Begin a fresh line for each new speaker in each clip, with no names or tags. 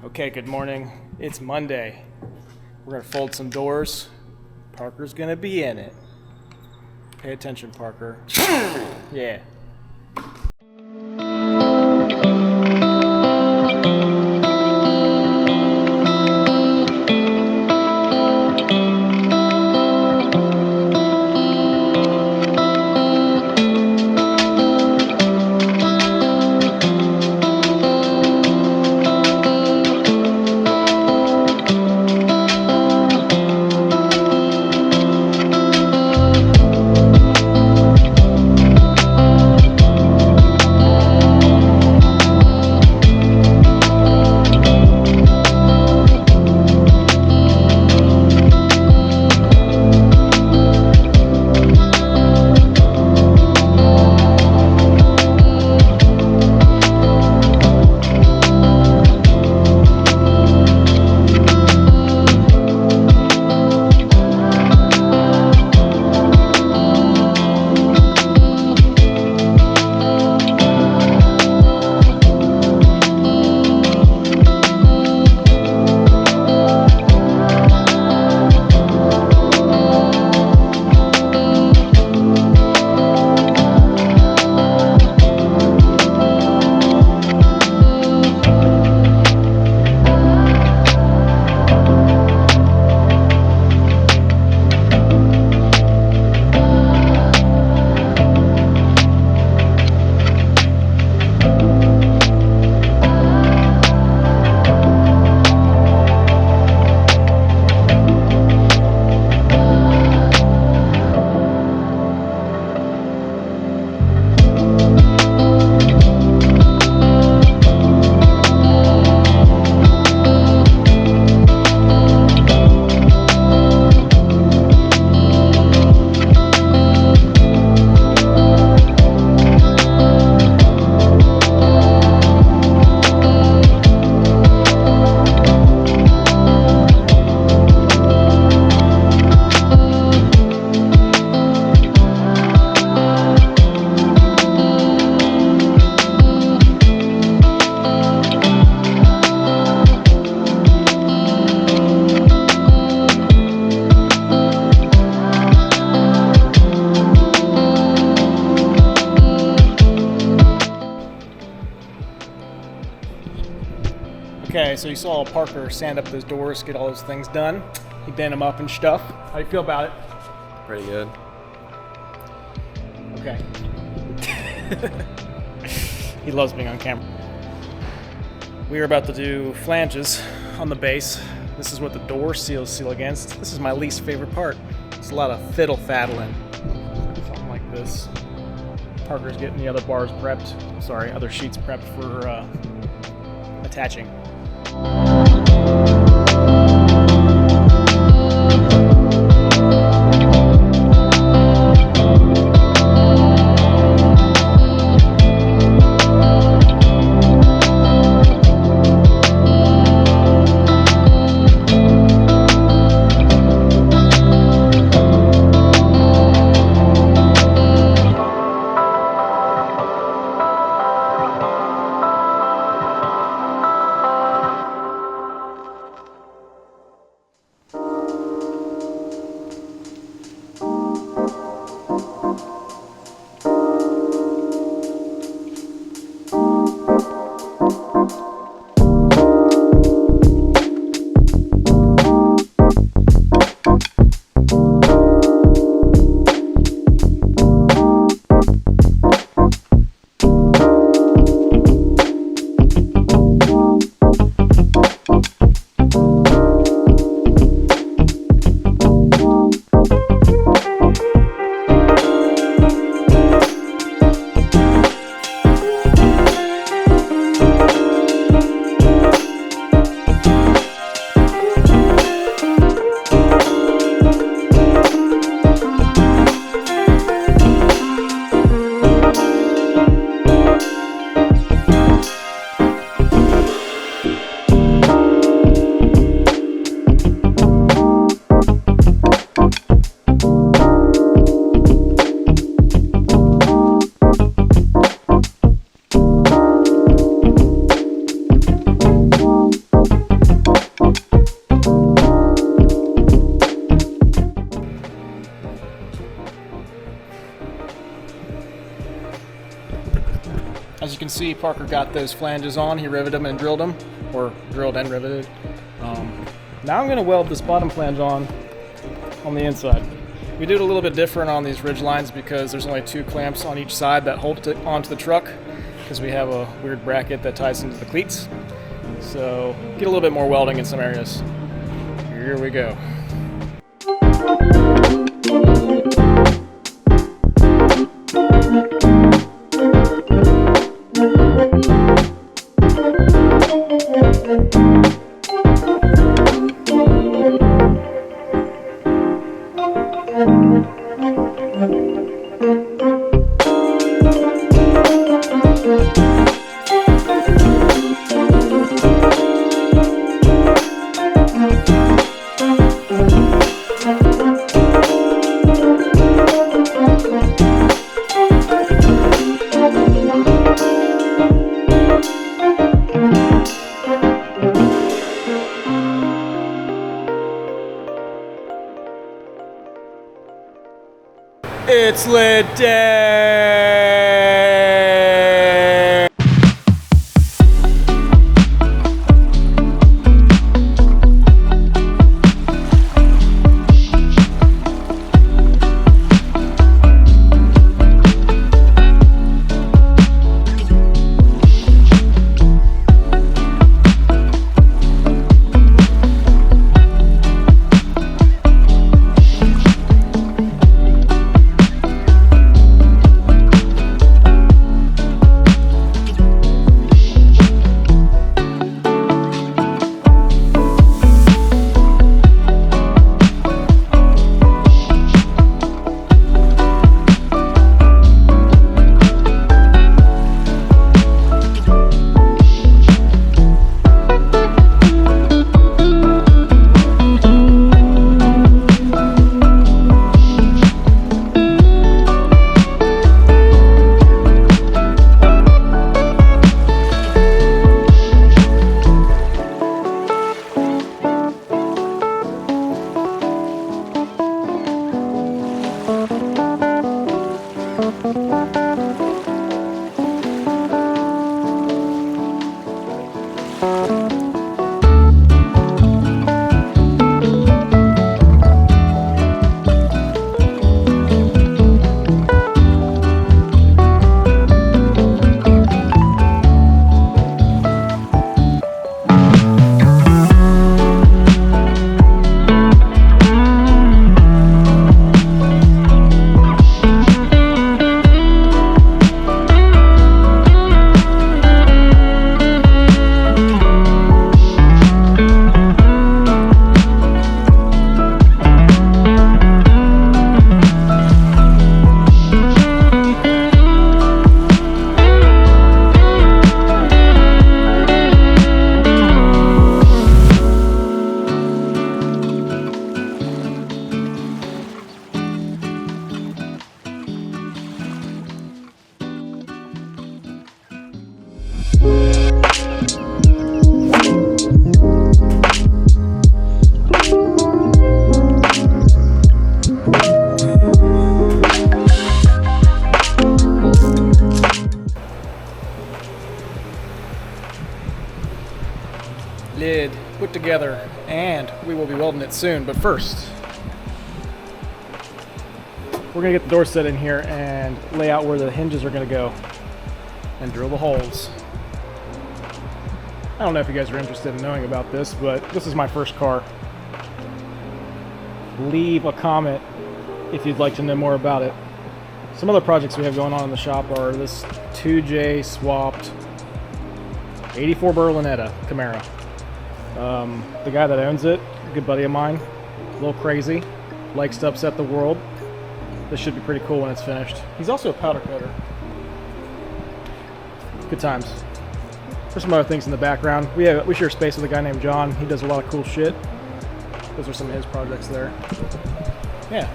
Okay, good morning. It's Monday. We're gonna fold some doors. Parker's gonna be in it. Pay attention, Parker. Yeah. Okay, so you saw Parker sand up those doors, get all those things done. He bent them up and stuff. How do you feel about it?
Pretty good.
Okay. He loves being on camera. We are about to do flanges on the base. This is what the door seals seal against. This is my least favorite part. It's a lot of fiddle faddling. Something like this. Parker's getting the other bars prepped. Sorry, other sheets prepped for attaching. see, Parker got those flanges on. He riveted them and drilled them, or drilled and riveted. Now I'm going to weld this bottom flange on the inside. We do it a little bit different on these Ridgelines because there's only 2 clamps on each side that hold it onto the truck, because we have a weird bracket that ties into the cleats. So get a little bit more welding in some areas. Here we go. It's lit day! Lid put together, and we will be welding it soon. But first, we're gonna get the door set in here and lay out where the hinges are gonna go and drill the holes. I don't know if you guys are interested in knowing about this, but this is my first car. Leave a comment if you'd like to know more about it. Some other projects we have going on in the shop are this 2J swapped 84 Berlinetta Camaro. The guy that owns it, a good buddy of mine, a little crazy, likes to upset the world. This should be pretty cool when it's finished. He's also a powder coater. Good times. There's some other things in the background. We share space with a guy named John. He does a lot of cool shit. Those are some of his projects there. Yeah,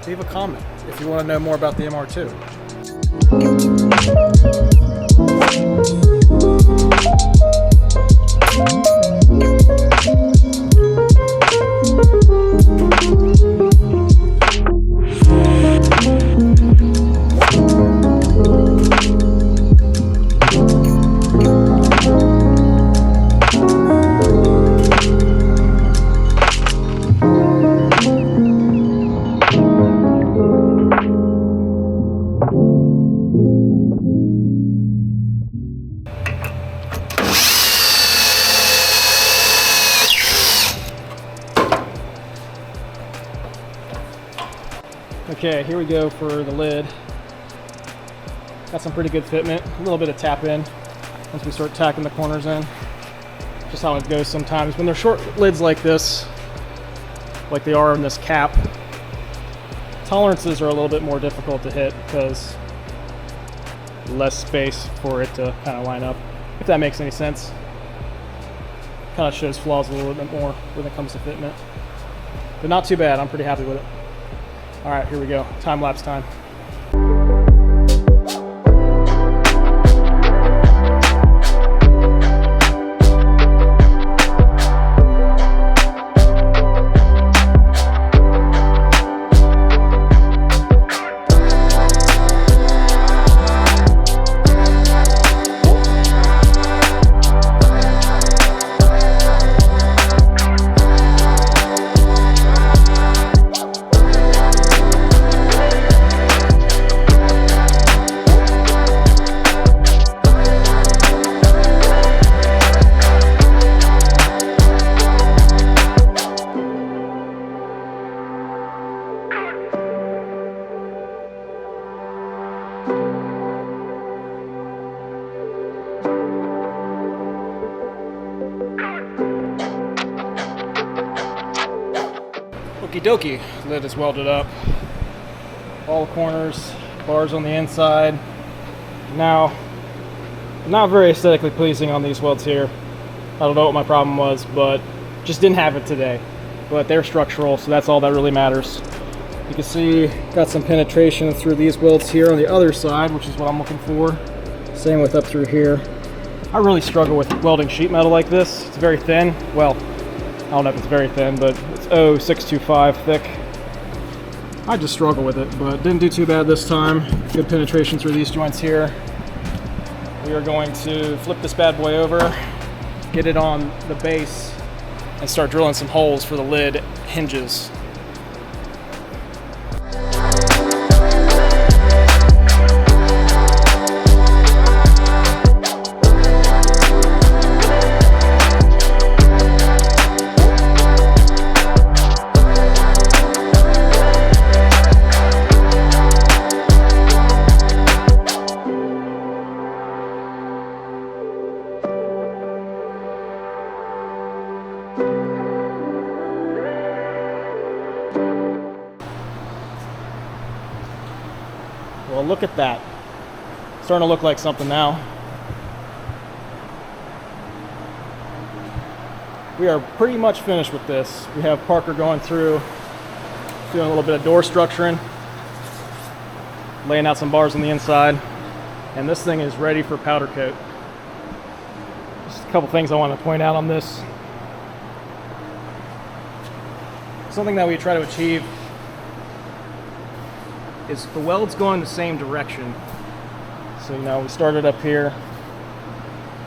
leave a comment if you want to know more about the MR2. Okay, here we go for the lid. Got some pretty good fitment, a little bit of tap in once we start tacking the corners in. Just how it goes sometimes. When they're short lids like this, like they are in this cap, tolerances are a little bit more difficult to hit because less space for it to kind of line up, if that makes any sense. Kind of shows flaws a little bit more when it comes to fitment. But not too bad, I'm pretty happy with it. All right, here we go, time lapse time. Okie dokie, lid is welded up. All the corners, bars on the inside. Now, not very aesthetically pleasing on these welds here. I don't know what my problem was, but just didn't have it today. But they're structural, so that's all that really matters. You can see, got some penetration through these welds here on the other side, which is what I'm looking for. Same with up through here. I really struggle with welding sheet metal like this. It's very thin. Well, I don't know if it's very thin, but it's 0.625 thick. I just struggle with it, but didn't do too bad this time. Good penetration through these joints here. We are going to flip this bad boy over, get it on the base, and start drilling some holes for the lid hinges. Well, look at that. Starting to look like something now. We are pretty much finished with this. We have Parker going through, doing a little bit of door structuring, laying out some bars on the inside, and this thing is ready for powder coat. Just a couple things I want to point out on this. Something that we try to achieve is the welds going the same direction. So, you know, we started up here,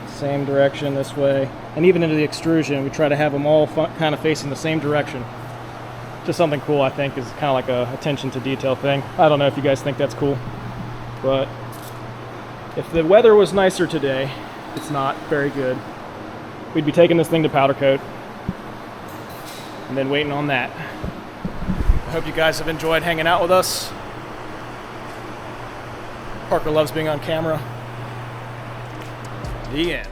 same direction this way, and even into the extrusion, we try to have them all kind of facing the same direction. Just something cool, I think, is kind of like a attention to detail thing. I don't know if you guys think that's cool, but if the weather was nicer today, it's not very good, we'd be taking this thing to powder coat and then waiting on that. I hope you guys have enjoyed hanging out with us. Parker loves being on camera. The end.